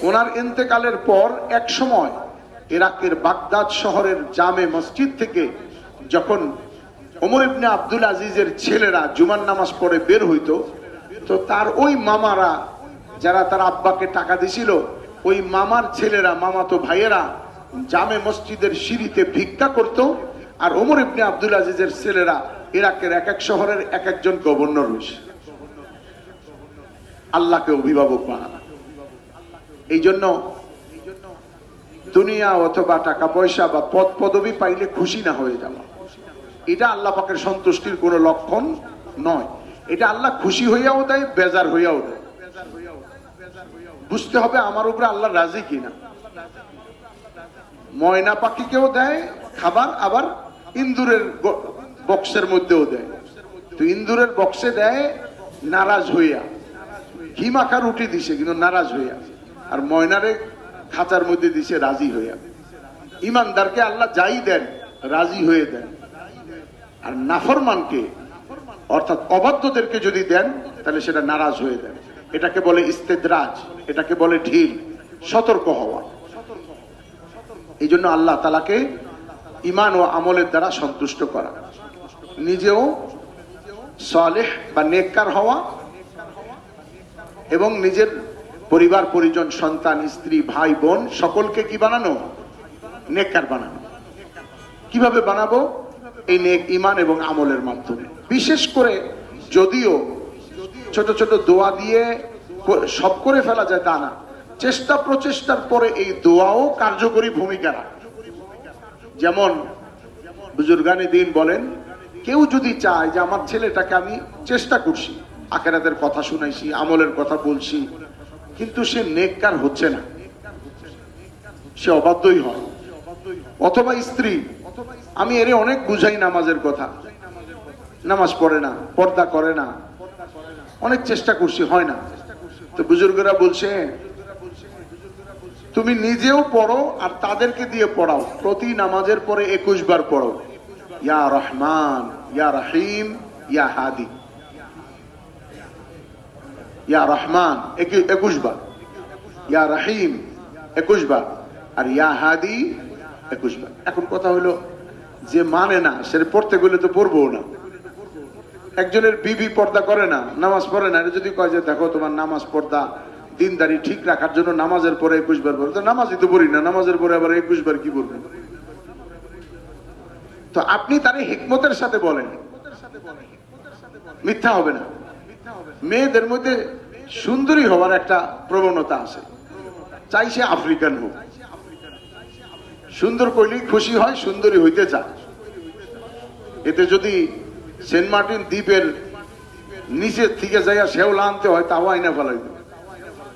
ওনার ইন্তেকালের পর এক সময় ইরাকের বাগদাদ শহরের জামে মসজিদ থেকে যখন ওমর ইবনে আব্দুল আজিজের ছেলেরা জুমার নামাজ পড়ে বের হইতো, তো তার ওই মামারা যারা তার আব্বাকে টাকা দিছিল, ওই মামার ছেলেরা, মামাতো ভাইয়েরা জামে মসজিদের সিঁড়িতে ভিক্ষা করত। আর ওমর ইবনে আব্দুল আজিজের ছেলেরা ইরাকের এক এক শহরের এক একজন গভর্নর হয়েছে। আল্লাহকে অভিভাবক বানানো। এই জন্য দুনিয়া অথবা টাকা পয়সা বা পদ পদবি পাইলে খুশি না হয়ে যাওয়া, এটা আল্লাহ পাকের সন্তুষ্টির কোন লক্ষণ নয়। এটা আল্লাহ খুশি হইয়াও দেয়, বেজার হইয়াও দেয়। বুঝতে হবে আমার উপরে আল্লাহ রাজি কিনা। ময়না পাখিকেও দেয় খাবার, আবার ইন্দুরের বক্সের মধ্যেও দেয়। তো ইন্দুরের বক্সে দেয় নারাজ হইয়া, ঘি মাখা রুটি দিছে কিন্তু নারাজ হইয়া, আর ময়নারে খাঁচার মধ্যে দিছে রাজি হইয়া। ইমানদারকে আল্লাহ যাই দেন রাজি হয়ে দেন, আর নাফরমানকে অর্থাৎ অবাধ্যদেরকে যদি দেন তাহলে সেটা নারাজ হয়ে দেন। এটাকে বলে ইস্তেদরাজ, এটাকে বলে ঢিল, সতর্ক হওয়া। এই জন্য আল্লাহ তাআলাকে ঈমান ও আমলের দ্বারা সন্তুষ্ট করা, নিজেও সালেহ বা নেককার হওয়া, এবং নিজের পরিবার পরিজন, সন্তান, স্ত্রী, ভাই বোন সকলকে কি বানানো? নেককার বানানো। কিভাবে বানাবো? এই নেক ঈমান এবং আমলের মাধ্যমে। বিশেষ করে যদিও ছোট ছোট দোয়া দিয়ে সব করে ফেলা যায় তা না, চেষ্টা প্রচেষ্টার পরে এই দোয়াও কার্যকরী ভূমিকা রাখে। যেমন বুজুর্গানে দিন বলেন, কেউ যদি চায় যে আমার ছেলেটাকে আমি চেষ্টা করছি, আখিরাতের কথা শুনাইছি, আমলের কথা বলছি, কিন্তু সে নেককার হচ্ছে না, সে অবাধ্যই হয়। অথবা স্ত্রী, আমি এরে অনেক বুঝাই নামাজের কথা, নামাজ পড়ে না, পর্দা করে না, অনেক চেষ্টা করছি, হয় না। তো বুজুর্গরা বলছে, তুমি নিজেও পড়ো আর তাদেরকে দিয়ে পড়াও, প্রতি নামাজের পরে 21 বার পড়ো, ইয়া রহমান, ইয়া রহিম, ইয়া হাদি। ইয়া রহমান 21 বার, ইয়া রহিম 21 বার, আর ইয়া হাদি 21 বার। এখন কথা হলো, যে মানে না সে পড়তে গেলে তো পড়বো না। একজনের বিবি পর্দা করে না, নামাজ পড়ে না, এটা যদি কয় যে দেখো তোমার নামাজ পর্দা দিনদারি ঠিক রাখার জন্য নামাজের পরে 21 বার পড়ো, তো নামাজই তো পড়ি না, নামাজের পরে আবার 21 বার কি বলবো? তো আপনি তার হিকমতের সাথে বলেন, মিথ্যা হবে না। মেয়েদের মধ্যে সুন্দরী হওয়ার একটা প্রবণতা আছে, চাই সে আফ্রিকান হোক, সুন্দর কইলেই খুশি হয়, সুন্দরী হইতে চায়। এতে যদি সেন্ট মার্টিন দ্বীপের নিচের থেকে যাইয়া শেওলা আনতে হয় তাও আইনা ফেলাইবে।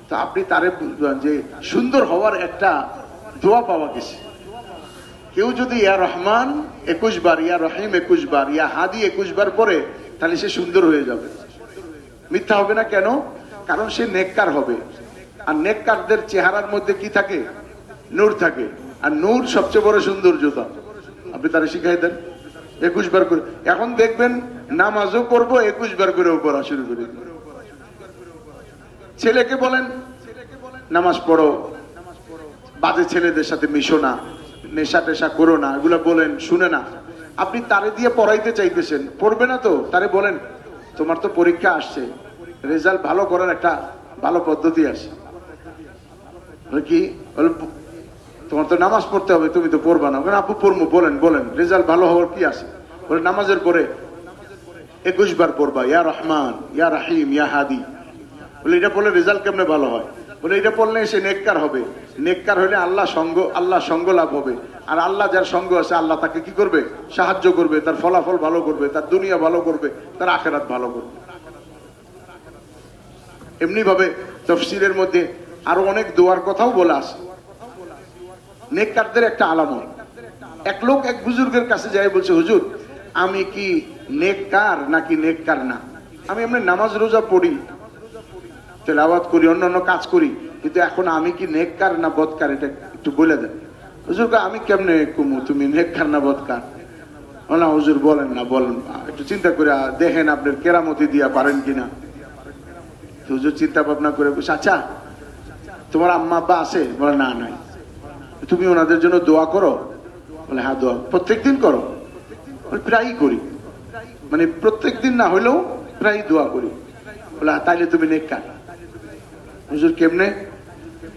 তো আপনি তারে বুঝবেন যে সুন্দর হওয়ার একটা দোয়া পাওয়া গেছে। কেউ যদি ইয়া রহমান 21 বার, ইয়া রহিম 21 বার, ইয়া হাদি 21 বার পরে, তাহলে সে সুন্দর হয়ে যাবে। মিথ্যা হবে না কেন? কারণ সে নেককার হবে। আর নেককারদের চেহারার মধ্যে কি থাকে? নূর থাকে। আর নূর সবচেয়ে বড় সৌন্দর্যতা। আপনি তারা শিখাই দেন 21 বার করে। এখন দেখবেন নামাজও করবো 21 বার করেও পড়া শুরু করে দিন। ছেলেকে বলেন নামাজ পড়ো, বাজে ছেলেদের সাথে মিশো না, নেশা টেশা করো না, এগুলো বলেন, শুনে না। আপনি তারে দিয়ে পড়াইতে চাইতেছেন, পড়বে না তো তারে বলেন তোমার তো পরীক্ষা আসছে, রেজাল্ট ভালো করার একটা ভালো পদ্ধতি আছে। কি তোমার তো নামাজ পড়তে হবে, তুমি তো পড়বা না। আপু পড়বো, বলেন বলেন রেজাল্ট ভালো হওয়ার কি আছে? বলে নামাজের পরে 21 বার পড়বা ইয়া রহমান, ইয়া রাহিম, ইয়া হাদি। বলে এটা পড়লে রেজাল্ট কেমনে ভালো হয়? বলে এটা পড়লে সে নেককার হবে। নেককার হলে আল্লাহ সঙ্গ লাভ হবে। আর আল্লাহ যার সঙ্গ আছে আল্লাহ তাকে কি করবে? সাহায্য করবে, তার ফলাফল ভালো করবে, তার দুনিয়া ভালো করবে, তার আখিরাত ভালো করবে। এমনি ভাবে তাফসীরের মধ্যে আরো অনেক দোয়ার কথাও বলা আছে। নেককারদের একটা আলামত। এক লোক এক বুজুর্গের কাছে যায়, বলছে হুজুর আমি কি নেককার নাকি নেককার না? আমি এমনি নামাজ রোজা পড়ি, তেলাওয়াত করি, অন্যান্য কাজ করি, কিন্তু এখন আমি কি নেককার না বদকার এটা একটু বলে দেন। হুজুর আমি কেমনে কুমু তুমি নেককার না বদকার? না হুজুর বলেন না, বলেন একটু চিন্তা করে দেখেন আপনার কেরামতি দিয়া পারেন কিনা। হুজুর চিন্তা ভাবনা করে বলছে আচ্ছা তোমার আম্মা আব্বা আছে? বলে না নাই। তুমি ওনাদের জন্য দোয়া করো? বলে হ্যাঁ দোয়া প্রত্যেকদিন করো? প্রায়ই করি, মানে প্রত্যেকদিন না হইলেও প্রায় দোয়া করি। বলে তাইলে তুমি নেককার। হুজুর কেমনে?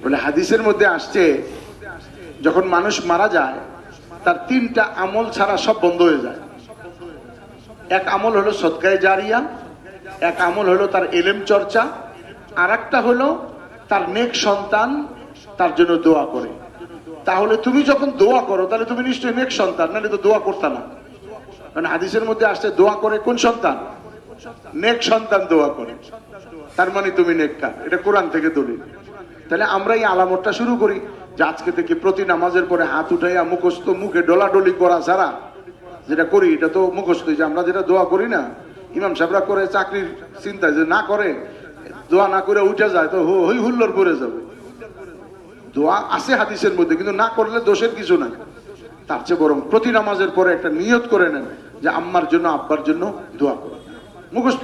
বলে হাদিসের মধ্যে আসছে যখন মানুষ মারা যায় তার 3টা আমল ছাড়া সব বন্ধ হয়ে যায়। এক আমল হলো সদকায়ে জারিয়া, এক আমল হলো তার এলেম চর্চা, আর একটা হলো তার নেক সন্তান তার জন্য দোয়া করে। তাহলে তুমি যখন দোয়া করো তাহলে তুমি নিশ্চয়ই নেক সন্তান, নাহলে তো দোয়া করতা না। মানে হাদিসের মধ্যে আসছে দোয়া করে কোন সন্তান? নেক সন্তান দোয়া করে, তার মানে তুমি নেককার। এটা কোরআন থেকে দলিল। তাহলে আমরা এই আলামতটা শুরু করি যে আজকে থেকে প্রতি নামাজের পরে হাত উঠাইয়া মুখস্থ, মুখে ডলাডলি করা ছাড়া যেটা করি এটা তো মুখস্থ। যে আমরা যেটা দোয়া করি না, ইমাম সাহেবরা করে চাকরির চিন্তায়, যে না করে দোয়া না করে উঠে যায় তো হই হুল্লোড় করে যাবে। দোয়া আছে হাদিসের মধ্যে, কিন্তু না করলে দোষের কিছু নাই। তার চেয়ে বরং প্রতি নামাজের পরে একটা নিয়ত করে নেন যে আম্মার জন্য আব্বার জন্য দোয়া করো। মুখস্থ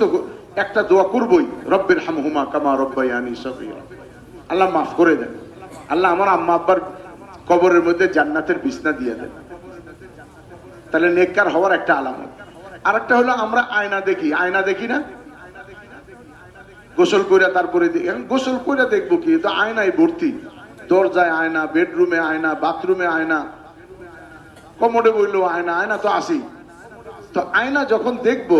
একটা দোয়া করবই, রব্বির হামহুমা কামা রব্বায়ানি সগীরা, আল্লাহ মাফ করে দেন, আল্লাহ আমার আম্মা আব্বার কবরের মধ্যে জান্নাতের বিছনা দিয়ে দেন। তাহলে নেককার হওয়ার একটা আলামত। আর একটা হলো আমরা আয়না দেখি, আয়না দেখি না? গোসল কইরা তারপরে গোসল কইরা দেখবো কি? তো আয়নায় ভর্তি, দরজায় আয়না, বেডরুমে আয়না, বাথরুমে আয়না, কমোডে বইলেও আয়না, আয়না তো আসি। তো আয়না যখন দেখবো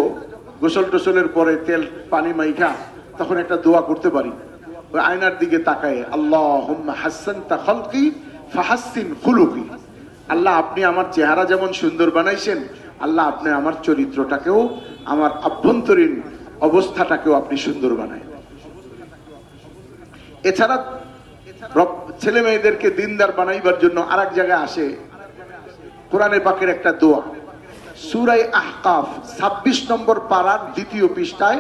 গোসল টোসলের পরে তেল পানি মাইখা, তখন একটা দোয়া করতে পারি ওই আয়নার দিকে তাকায়, আল্লাহুম্মা হাসসানতা খালকি ফাহাসসিন খুলুকি। আল্লাহ আপনি আমার চেহারা যেমন সুন্দর বানাইছেন, আল্লাহ আপনি আমার চরিত্রটাকেও, আমার আভ্যন্তরীণ অবস্থাটাকেও আপনি সুন্দর বানায়। এছাড়া ছেলে মেয়েদেরকে দিনদার বানাইবার জন্য আরেক জায়গায় আসে কোরআনে পাকের একটা দোয়া, সূরা আহকাফ 26 নম্বর পারার 2য় পৃষ্ঠায়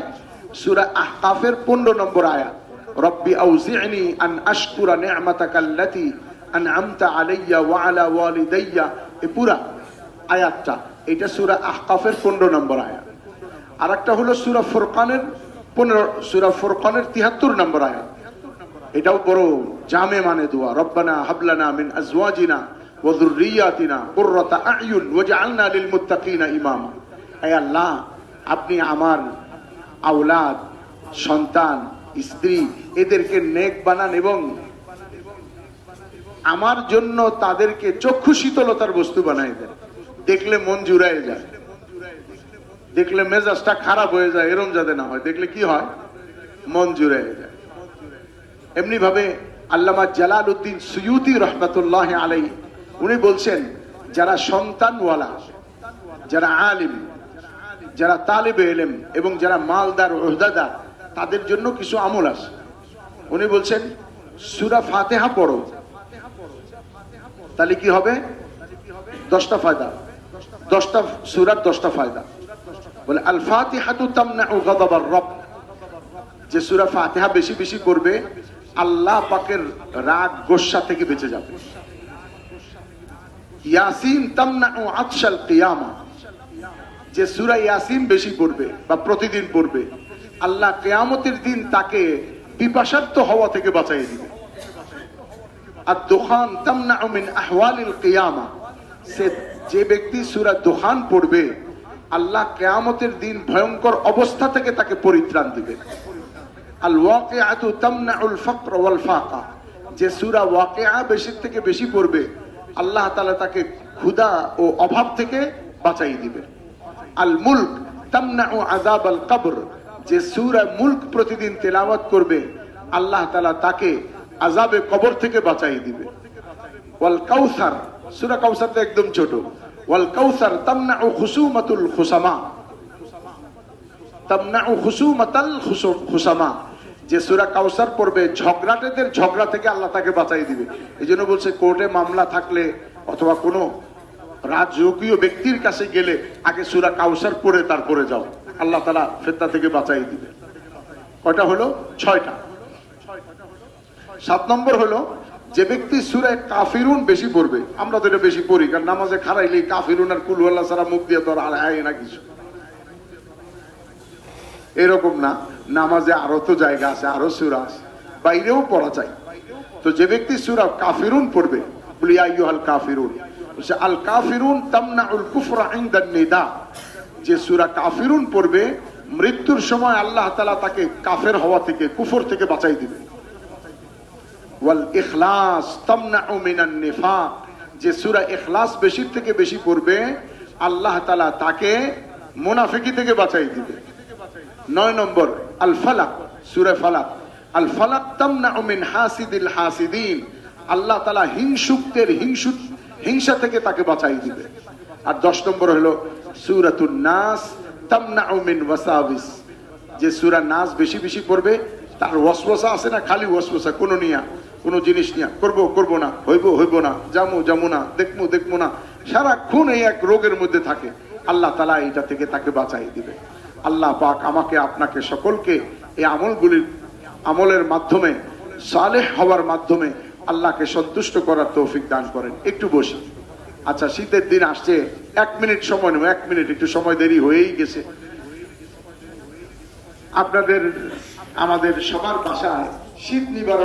সূরা আহকাফের 15 নম্বর আয়াত, রব্বি আউজি'নি আন আশকুরা নি'মাতাকাল্লাতী আন'আমতা আলাইয়া ওয়া আলা ওয়ালিদাইয়া। এই পুরা আয়াতটা, এটা সূরা আহকাফের 15 নম্বর আয়াত। আরেকটা হলো সূরা ফুরকানের 73 নম্বর আয়াত। এটাও বড় জামে মানে দোয়া, রব্বানা হাবলানা মিন আজওয়াজিনা ওয়া যুররিয়াতিনা কুররাতা আ'য়ুন ওয়াজআলনা লিল মুত্তাকিনা ইমামা। হে আল্লাহ, আপনি আমার আওলাদ, সন্তান, স্ত্রী এদেরকে নেক বানান এবং আমার জন্য তাদেরকে চক্ষু শীতলতার বস্তু বানাই দেন। দেখলে মন জুড়ায় যায়, দেখলে মেজাজটা খারাপ হয়ে যায়, এরম যাতে না হয়। দেখলে কি হয়? মন জুড়ায় যায়। এমনি ভাবে আল্লামা জালালউদ্দিন সুয়ুতি রহমাতুল্লাহ আলাইহি উনি বলছেন, যারা সন্তানওয়ালা, যারা আলিম, যারা তালিবে ইলম এবং যারা মালদার ওহদাদার, তাদের জন্য কিছু আমল আছে। উনি বলছেন সূরা ফাতিহা পড়ো, তাহলে কি হবে? 10টা ফায়দা, 10টা সূরার 10টা ফায়দা। বলে আল ফাতিহাতু তামনাউ গাদাবার রব, যে সূরা ফাতিহা বেশি বেশি পড়বে আল্লাহ পাকের রাগ গোসা থেকে বেঁচে যাবে। ইয়াসিন তামনাউ আতশাল কিয়ামা, যে সূরা ইয়াসিন বেশি পড়বে বা প্রতিদিন পড়বে আল্লাহ কিয়ামতের দিন তাকে পিপাসার্ত হওয়া থেকে বাঁচিয়ে দিবে। আর দুখান তামনাউ মিন আহওয়ালিল কিয়ামা, সে যে ব্যক্তি সূরা দুখান পড়বে আল্লাহ কিয়ামতের দিন ভয়ঙ্কর অবস্থা থেকে তাকে পরিত্রাণ দিবে। আল ওয়াকিআতু তামনাউল ফাকর ওয়াল ফাকা, যে সূরা ওয়াকিআ বেশি থেকে বেশি পড়বে আল্লাহ তাআলা তাকে ক্ষুধা ও অভাব থেকে বাঁচিয়ে দিবে। আল মুলক তামনাউ আযাবাল কবর, যে সূরা মুলক প্রতিদিন তেলাওয়াত করবে আল্লাহ তাআলা তাকে আযাবে কবর থেকে বাঁচিয়ে দিবে। ওয়াল কাউসার, সূরা কাউসার তো একদম ছোট। ওয়াল কাউসার তামনাউ খুসুমাতুল খুসামা, তামনাউ খুসুমাতাল খুসামা, যে সূরা কাউসার পড়বে ঝগড়াটেদের ঝগড়া থেকে আল্লাহ তাকে বাঁচিয়ে দিবে। এইজন্য বলছে কোর্টে মামলা থাকলে অথবা কোনো রাজকীয় ব্যক্তির কাছে গেলে আগে সূরা কাউসার পড়ে তারপরে যাও, আল্লাহ তাআলা ফিতনা থেকে বাঁচিয়ে দিবে। কয়টা হলো? 6টা। 7 নম্বর হলো যে ব্যক্তি সূরা কাফিরুন বেশি পড়বে। আমরা তো এটা বেশি পড়ি, কারণ নামাজে খাড়াইলেই কাফিরুন আর কুল আল্লাহ ছাড়া মুখ দিয়ে তো আর হয় না কিছু। এরকম না, নামাজে আরো তো জায়গা আছে, আরো সূরা আছে, বাইরেও পড়া যায়। তো যে ব্যক্তি সূরা কাফিরুন পড়বে, বলি ইয়া আইয়ুহাল কাফিরুন, বলছে আল কাফিরুন তামনাউল কুফরা ইনদান নিদা, যে সূরা কাফিরুন পড়বে মৃত্যুর সময় আল্লাহ তাআলা তাকে কাফের হওয়া থেকে, কুফর থেকে বাঁচাই দিবে। ওয়াল ইখলাস তামনাউ মিনান নিফাক, যে সূরা ইখলাস বেশি থেকে বেশি পড়বে আল্লাহ তাআলা তাকে মুনাফিকি থেকে বাঁচাই দিবে। 9 নম্বর আল ফালাক, সূরা ফালাক, আল ফালাক তামনাউ মিন হাসিদিল হাসিদিন, আল্লাহ তাআলা হিংসুকদের হিংসা থেকে তাকে বাঁচাই দিবে। আর 10 নম্বর হলো সূরাতুন নাস তামনাউ মিন ওয়াসাবিস, যে সূরা নাস বেশি বেশি পড়বে তার ওয়াসওয়াসা আছে না, খালি ওয়াসওয়াসা, কোনো নিয়া কোনো জিনিস নিয়া করব না, হইব না, যামু না, দেখমু না, সারাক্ষণ এই এক রোগের মধ্যে থাকে। আল্লাহ তাআলা এটা থেকে তাকে বাঁচাই দিবে। আল্লাহ পাক আমাকে আপনাকে সকলকে এই আমলের মাধ্যমে, সালেহ হওয়ার মাধ্যমে আল্লাহকে সন্তুষ্ট করার তৌফিক দান করেন। একটু বসি। আচ্ছা, শীতের দিন আসছে, 1 মিনিট সময় নেব, 1 মিনিট, একটু সময় দেরি হয়েই গেছে। আমাদের সবার বাসায় শীত নিবারণ